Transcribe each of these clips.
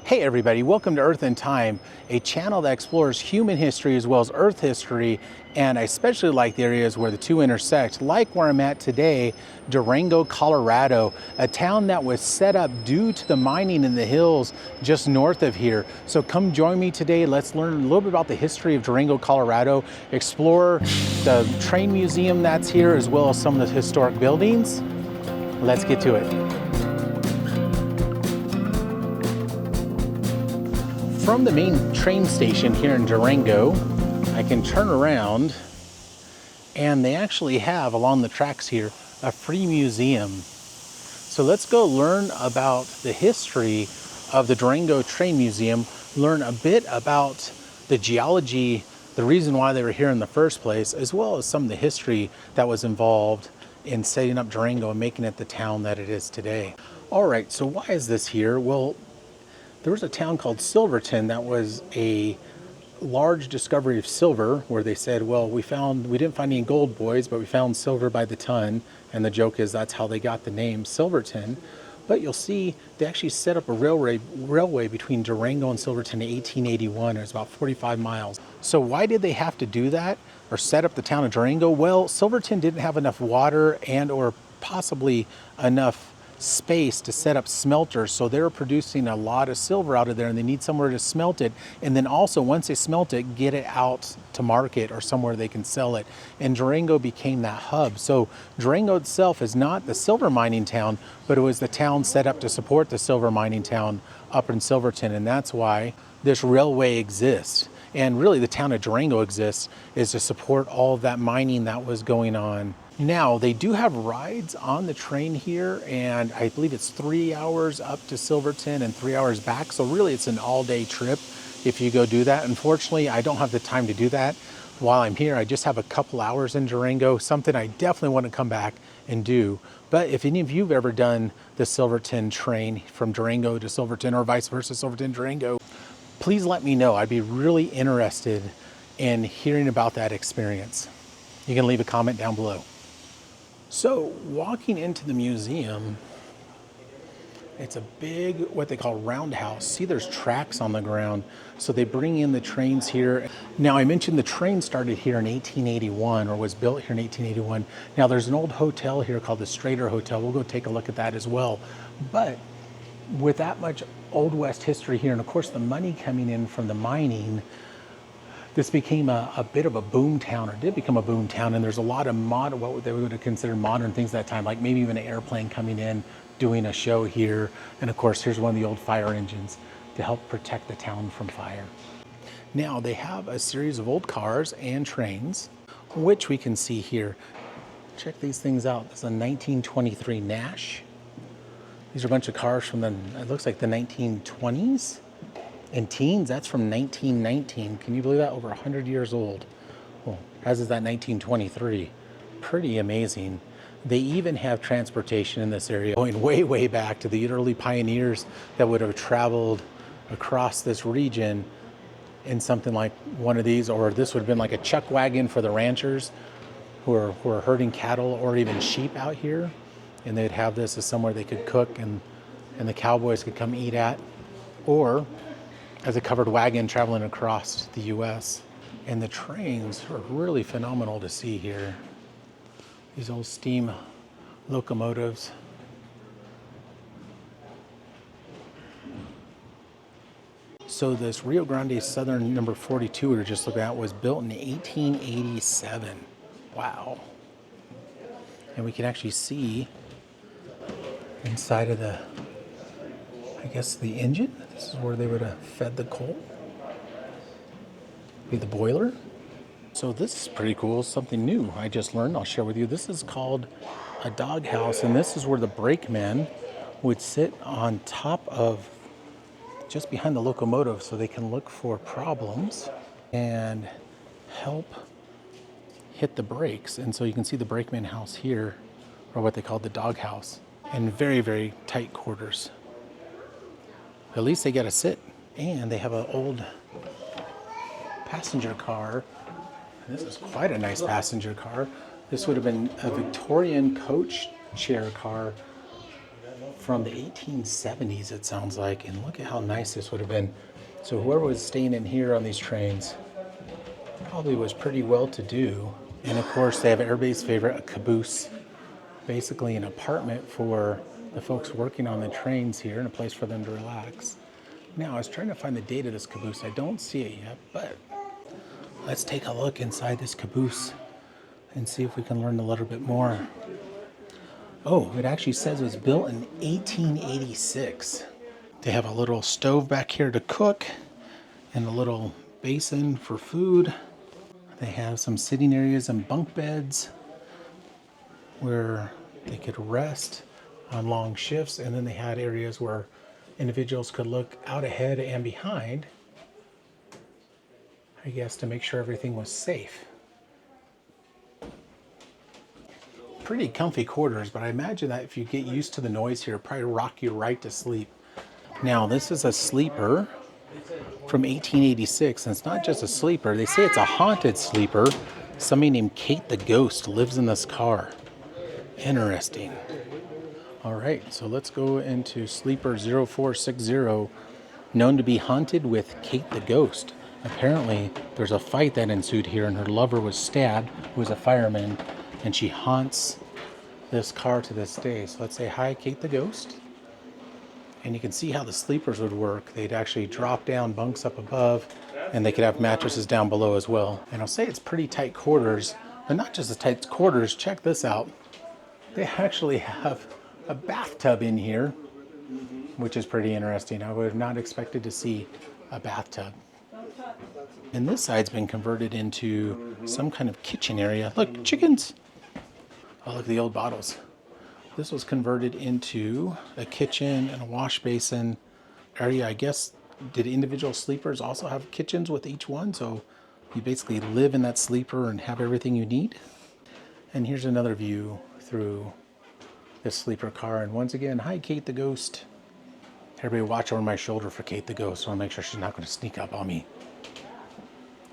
Hey everybody, welcome to Earth in Time, a channel that explores human history as well as Earth history, and I especially like the areas where the two intersect, like where I'm at today, Durango, Colorado, a town that was set up due to the mining in the hills just north of here. So come join me today, let's learn a little bit about the history of Durango, Colorado, explore the train museum that's here as well as some of the historic buildings. Let's get to it. From the main train station here in Durango, I can turn around and they actually have along the tracks here a free museum. So let's go learn about the history of the Durango Train Museum, learn a bit about the geology, the reason why they were here in the first place, as well as some of the history that was involved in setting up Durango and making it the town that it is today. All right, so why is this here? Well, there was a town called Silverton that was a large discovery of silver where they said, well, we didn't find any gold, boys, but we found silver by the ton. And the joke is that's how they got the name Silverton. But you'll see they actually set up a railway between Durango and Silverton in 1881. It was about 45 miles. So why did they have to do that or set up the town of Durango? Well, Silverton didn't have enough water and or possibly enough space to set up smelters, so they're producing a lot of silver out of there and they need somewhere to smelt it, and then also once they smelt it, get it out to market or somewhere they can sell it. And Durango became that hub. So Durango itself is not the silver mining town, but it was the town set up to support the silver mining town up in Silverton, and that's why this railway exists. And really the town of Durango exists is to support all of that mining that was going on. Now, they do have rides on the train here, and I believe it's 3 hours up to Silverton and 3 hours back. So really it's an all-day trip if you go do that. Unfortunately, I don't have the time to do that while I'm here. I just have a couple hours in Durango, something I definitely want to come back and do. But if any of you have ever done the Silverton train from Durango to Silverton or vice versa, Silverton, Durango, please let me know. I'd be really interested in hearing about that experience. You can leave a comment down below. So walking into the museum, it's a big, what they call roundhouse. See, there's tracks on the ground. So they bring in the trains here. Now I mentioned the train started here in 1881 or was built here in 1881. Now there's an old hotel here called the Strader Hotel. We'll go take a look at that as well. But with that much Old West history here, and of course the money coming in from the mining, this became a bit of a boom town, or did become a boom town, and there's a lot of what they would have considered modern things at that time, like maybe even an airplane coming in, doing a show here, and of course here's one of the old fire engines to help protect the town from fire. Now they have a series of old cars and trains, which we can see here. Check these things out. This is a 1923 Nash. These are a bunch of cars from it looks like the 1920s. And teens, that's from 1919. Can you believe that? Over 100 years old. Well, as is that 1923. Pretty amazing. They even have transportation in this area going way, way back to the early pioneers that would have traveled across this region in something like one of these, or this would have been like a chuck wagon for the ranchers who are herding cattle or even sheep out here. And they'd have this as somewhere they could cook and the cowboys could come eat at. Or as a covered wagon traveling across the US. And the trains are really phenomenal to see here. These old steam locomotives. So this Rio Grande Southern number 42 we were just looking at was built in 1887. Wow. And we can actually see inside of I guess the engine. This is where they would have fed the coal. Be the boiler. So this is pretty cool, something new I just learned, I'll share with you. This is called a doghouse, and this is where the brakemen would sit on top of, just behind the locomotive, so they can look for problems and help hit the brakes. And so you can see the brakeman house here, or what they call the doghouse, and very, very tight quarters. At least they get to sit. And they have an old passenger car. This is quite a nice passenger car. This would have been a Victorian coach chair car from the 1870s, it sounds like. And look at how nice this would have been. So whoever was staying in here on these trains probably was pretty well to do. And of course, they have everybody's favorite, a caboose. Basically an apartment for the folks working on the trains here and a place for them to relax. Now, I was trying to find the date of this caboose. I don't see it yet, but let's take a look inside this caboose and see if we can learn a little bit more. Oh, it actually says it was built in 1886. They have a little stove back here to cook and a little basin for food. They have some sitting areas and bunk beds where they could rest on long shifts, and then they had areas where individuals could look out ahead and behind, I guess, to make sure everything was safe. Pretty comfy quarters, but I imagine that if you get used to the noise here, it'll probably rock you right to sleep. Now, this is a sleeper from 1886, and it's not just a sleeper. They say it's a haunted sleeper. Somebody named Kate the Ghost lives in this car. Interesting. All right, so let's go into Sleeper 0460, known to be haunted with Kate the Ghost. Apparently, there's a fight that ensued here, and her lover was stabbed, who was a fireman, and she haunts this car to this day. So let's say hi, Kate the Ghost. And you can see how the sleepers would work. They'd actually drop down bunks up above, and they could have mattresses down below as well. And I'll say it's pretty tight quarters, but not just the tight quarters. Check this out. They actually have a bathtub in here, which is pretty interesting. I would have not expected to see a bathtub. And this side's been converted into some kind of kitchen area. Look, chickens! Oh, look at the old bottles. This was converted into a kitchen and a wash basin area. I guess, did individual sleepers also have kitchens with each one? So you basically live in that sleeper and have everything you need. And here's another view through this sleeper car. And once again, hi, Kate the Ghost. Everybody watch over my shoulder for Kate the Ghost. I want to make sure she's not going to sneak up on me.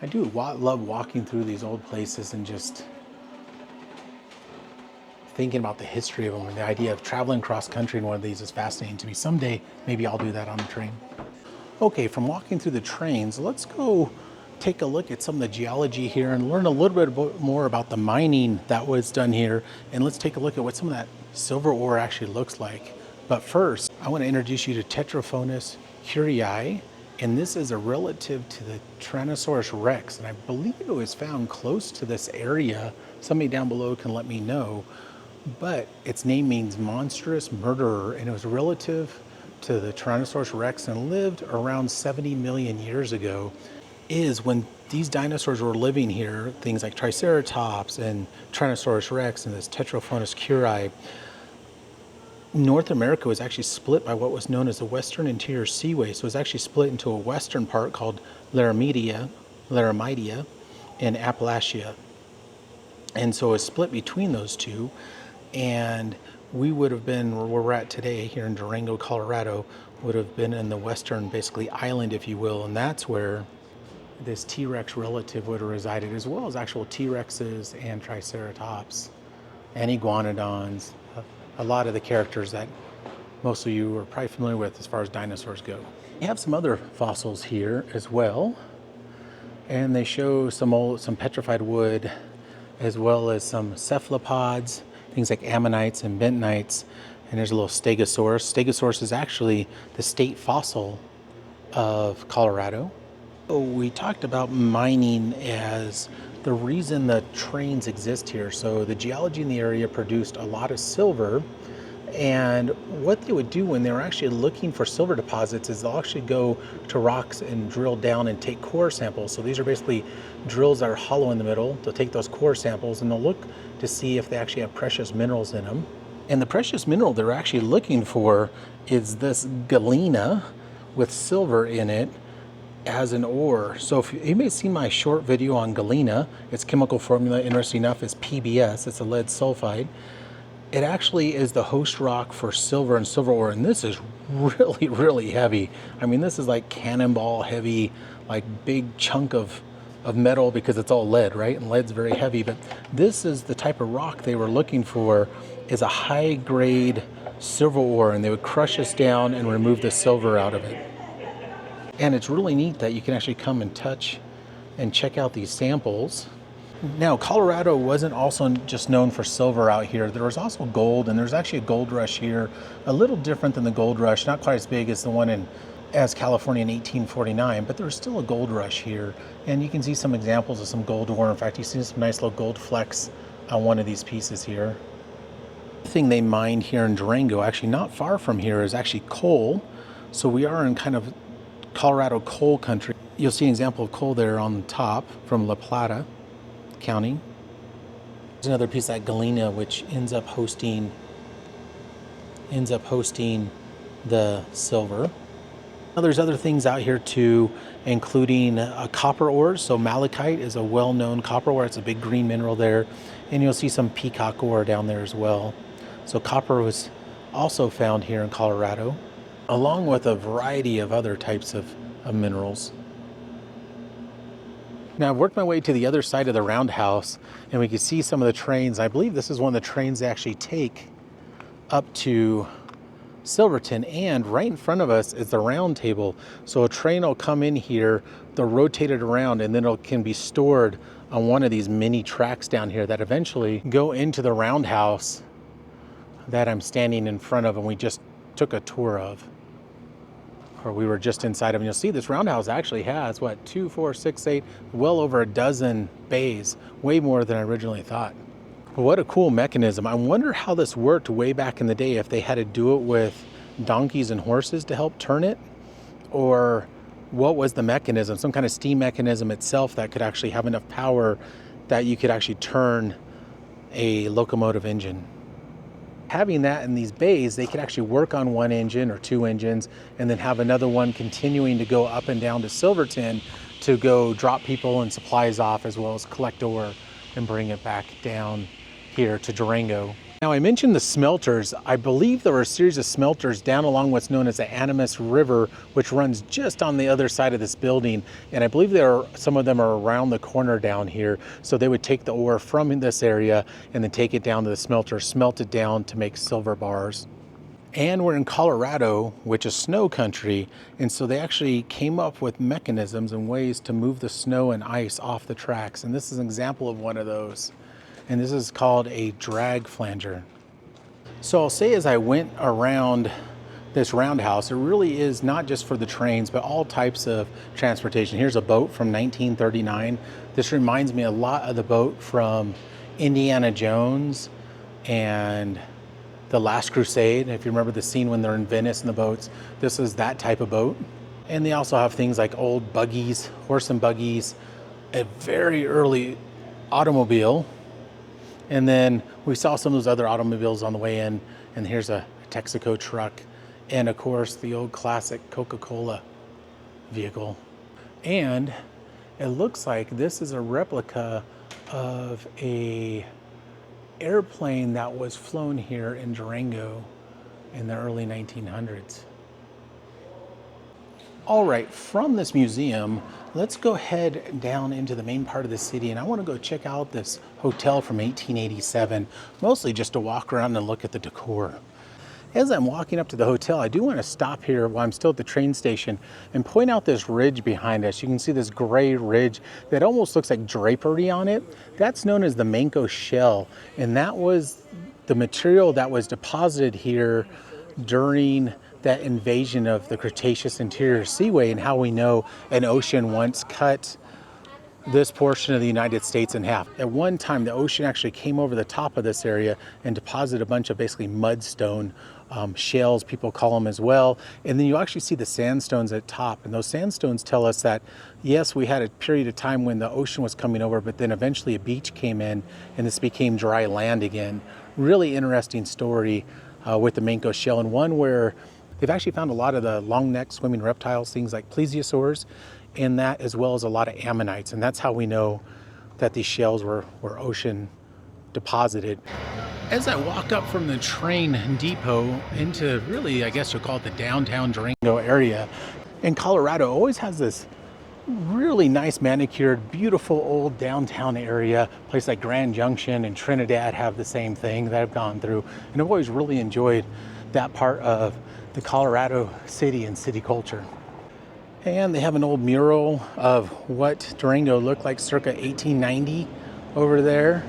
I do love walking through these old places and just thinking about the history of them, and the idea of traveling cross country in one of these is fascinating to me. Someday, maybe I'll do that on the train. Okay, from walking through the trains, let's go take a look at some of the geology here and learn a little bit more about the mining that was done here. And let's take a look at what some of that silver ore actually looks like. But first, I want to introduce you to Tetraphonus curii. And this is a relative to the Tyrannosaurus rex. And I believe it was found close to this area. Somebody down below can let me know. But its name means monstrous murderer. And it was relative to the Tyrannosaurus rex and lived around 70 million years ago. Is when these dinosaurs were living here, things like Triceratops and Tyrannosaurus rex and this Tetraphonus curii, North America was actually split by what was known as the Western Interior Seaway. So it was actually split into a western part called Laramidia, and Appalachia. And so it was split between those two. And we would have been where we're at today here in Durango, Colorado, would have been in the western, basically, island, if you will. And that's where this T-Rex relative would have resided, as well as actual T-Rexes and Triceratops and iguanodons, a lot of the characters that most of you are probably familiar with as far as dinosaurs go. We have some other fossils here as well, and they show some petrified wood, as well as some cephalopods, things like ammonites and bentonites, and there's a little stegosaurus. Stegosaurus is actually the state fossil of Colorado. We talked about mining as the reason the trains exist here. So the geology in the area produced a lot of silver, and what they would do when they were actually looking for silver deposits is they'll actually go to rocks and drill down and take core samples. So these are basically drills that are hollow in the middle. They'll take those core samples and they'll look to see if they actually have precious minerals in them. And the precious mineral they're actually looking for is this galena with silver in it as an ore. So if you may have seen my short video on galena, its chemical formula, interesting enough, is PBS. It's a lead sulfide. It actually is the host rock for silver and silver ore, and this is really, really heavy. I mean, this is like cannonball heavy, like big chunk of metal, because it's all lead, right? And lead's very heavy, but this is the type of rock they were looking for, is a high grade silver ore, and they would crush this down and remove the silver out of it. And it's really neat that you can actually come and touch and check out these samples. Now, Colorado wasn't also just known for silver out here. There was also gold, and there's actually a gold rush here, a little different than the gold rush, not quite as big as the one as California in 1849, but there was still a gold rush here. And you can see some examples of some gold ore. In fact, you see some nice little gold flecks on one of these pieces here. The thing they mined here in Durango, actually not far from here, is actually coal. So we are in kind of Colorado coal country. You'll see an example of coal there on the top from La Plata County. There's another piece at Galena, which ends up hosting the silver. Now, there's other things out here too, including copper ores. So malachite is a well-known copper ore. It's a big green mineral there. And you'll see some peacock ore down there as well. So copper was also found here in Colorado, along with a variety of other types of minerals. Now, I've worked my way to the other side of the roundhouse, and we can see some of the trains. I believe this is one of the trains they actually take up to Silverton, and right in front of us is the round table. So a train will come in here, they'll rotate it around, and then it can be stored on one of these mini tracks down here that eventually go into the roundhouse that I'm standing in front of and we just took a tour of, or we were just inside of. And you'll see this roundhouse actually has, 2, 4, 6, 8, well over a dozen bays, way more than I originally thought. What a cool mechanism. I wonder how this worked way back in the day, if they had to do it with donkeys and horses to help turn it, or what was the mechanism, some kind of steam mechanism itself that could actually have enough power that you could actually turn a locomotive engine. Having that in these bays, they could actually work on one engine or two engines and then have another one continuing to go up and down to Silverton to go drop people and supplies off, as well as collect ore and bring it back down here to Durango. Now, I mentioned the smelters. I believe there were a series of smelters down along what's known as the Animas River, which runs just on the other side of this building. And I believe some of them are around the corner down here. So they would take the ore from this area and then take it down to the smelter, smelt it down to make silver bars. And we're in Colorado, which is snow country. And so they actually came up with mechanisms and ways to move the snow and ice off the tracks. And this is an example of one of those. And this is called a drag flanger. So I'll say, as I went around this roundhouse, it really is not just for the trains, but all types of transportation. Here's a boat from 1939. This reminds me a lot of the boat from Indiana Jones and The Last Crusade. If you remember the scene when they're in Venice in the boats, this is that type of boat. And they also have things like old buggies, horse and buggies, a very early automobile. And then we saw some of those other automobiles on the way in, and here's a Texaco truck, and of course the old classic Coca-Cola vehicle. And it looks like this is a replica of a airplane that was flown here in Durango in the early 1900s. All right, from this museum, let's go head down into the main part of the city, and I want to go check out this hotel from 1887, mostly just to walk around and look at the decor. As I'm walking up to the hotel, I do want to stop here while I'm still at the train station and point out this ridge behind us. You can see this gray ridge that almost looks like drapery on it. That's known as the Manco shell, and that was the material that was deposited here during that invasion of the Cretaceous interior seaway, and how we know an ocean once cut this portion of the United States in half. At one time, the ocean actually came over the top of this area and deposited a bunch of basically mudstone shales, people call them as well. And then you actually see the sandstones at top. And those sandstones tell us that, yes, we had a period of time when the ocean was coming over, but then eventually a beach came in and this became dry land again. Really interesting story with the Manco shell, and one where they've actually found a lot of the long-necked swimming reptiles, things like plesiosaurs, in that, as well as a lot of ammonites. And that's how we know that these shells were ocean deposited. As I walk up from the train depot into, really, I guess you'll call it the downtown Durango area, and Colorado always has this really nice manicured, beautiful old downtown area. Places like Grand Junction and Trinidad have the same thing that I've gone through, and I've always really enjoyed that part of the Colorado city and city culture. And they have an old mural of what Durango looked like circa 1890 over there.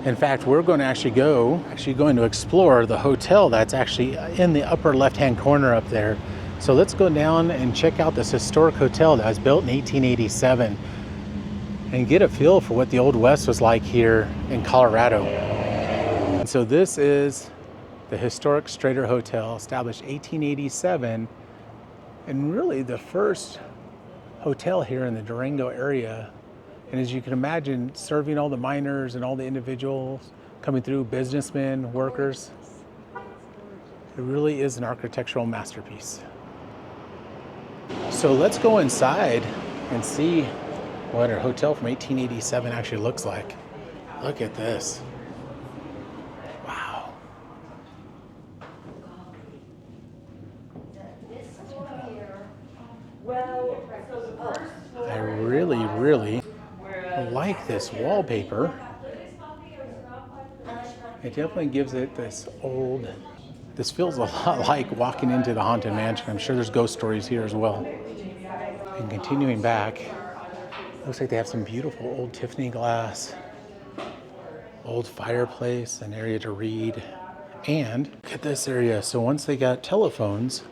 In fact, we're going to actually going to explore the hotel that's actually in the upper left-hand corner up there. So let's go down and check out this historic hotel that was built in 1887 and get a feel for what the Old West was like here in Colorado. And so this is the historic Strater Hotel, established 1887, and really the first hotel here in the Durango area. And as you can imagine, serving all the miners and all the individuals coming through, businessmen, workers. It really is an architectural masterpiece. So let's go inside and see what a hotel from 1887 actually looks like. Look at this. Wow. I really like this wallpaper. It definitely gives it this feels a lot like walking into the Haunted Mansion. I'm sure there's ghost stories here as well. And continuing back, looks like they have some beautiful old Tiffany glass, old fireplace, an area to read. And look at this area. So once they got telephones,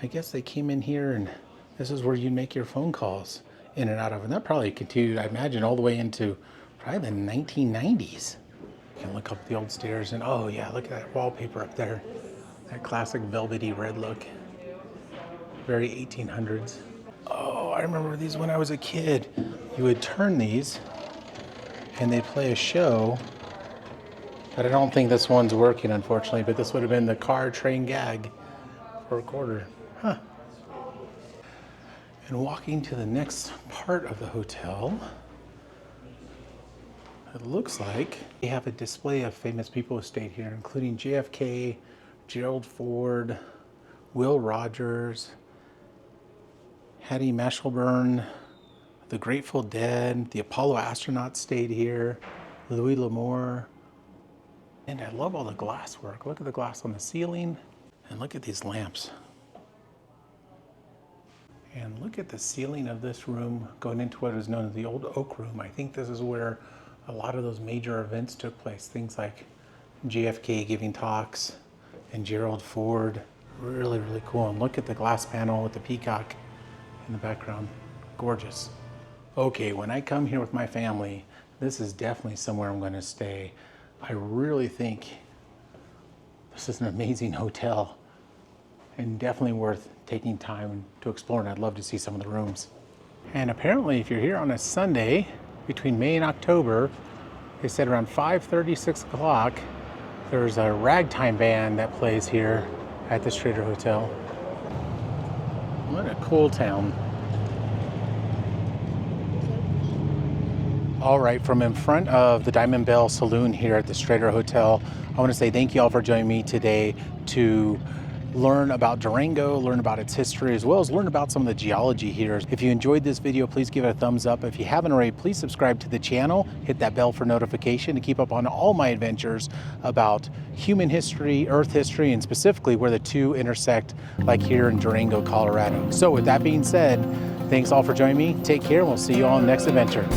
I guess they came in here and this is where you make your phone calls in and out of. And that probably continued, I imagine, all the way into probably the 1990s. You can look up the old stairs and oh yeah, look at that wallpaper up there. That classic velvety red look. Very 1800s. Oh, I remember these when I was a kid. You would turn these and they'd play a show. But I don't think this one's working, unfortunately, but this would have been the car train gag for a quarter. Huh. And walking to the next part of the hotel, it looks like they have a display of famous people who stayed here, including JFK, Gerald Ford, Will Rogers, Hattie Mashelburn, the Grateful Dead, the Apollo astronauts stayed here, Louis L'Amour. And I love all the glass work. Look at the glass on the ceiling and look at these lamps. And look at the ceiling of this room going into what is known as the Old Oak Room. I think this is where a lot of those major events took place. Things like JFK giving talks and Gerald Ford. Really, really cool. And look at the glass panel with the peacock in the background. Gorgeous. Okay, when I come here with my family, this is definitely somewhere I'm going to stay. I really think this is an amazing hotel and definitely worth taking time to explore, and I'd love to see some of the rooms. And apparently if you're here on a Sunday between May and October, they said around 5:30, 6 o'clock, there's a ragtime band that plays here at the Strater Hotel. What a cool town. All right, from in front of the Diamond Bell Saloon here at the Strater Hotel, I want to say thank you all for joining me today to learn about Durango, learn about its history, as well as learn about some of the geology here. If you enjoyed this video, please give it a thumbs up. If you haven't already, please subscribe to the channel, hit that bell for notification to keep up on all my adventures about human history, earth history, and specifically where the two intersect, like here in Durango, Colorado. So with that being said, thanks all for joining me. Take care, and we'll see you all in the next adventure.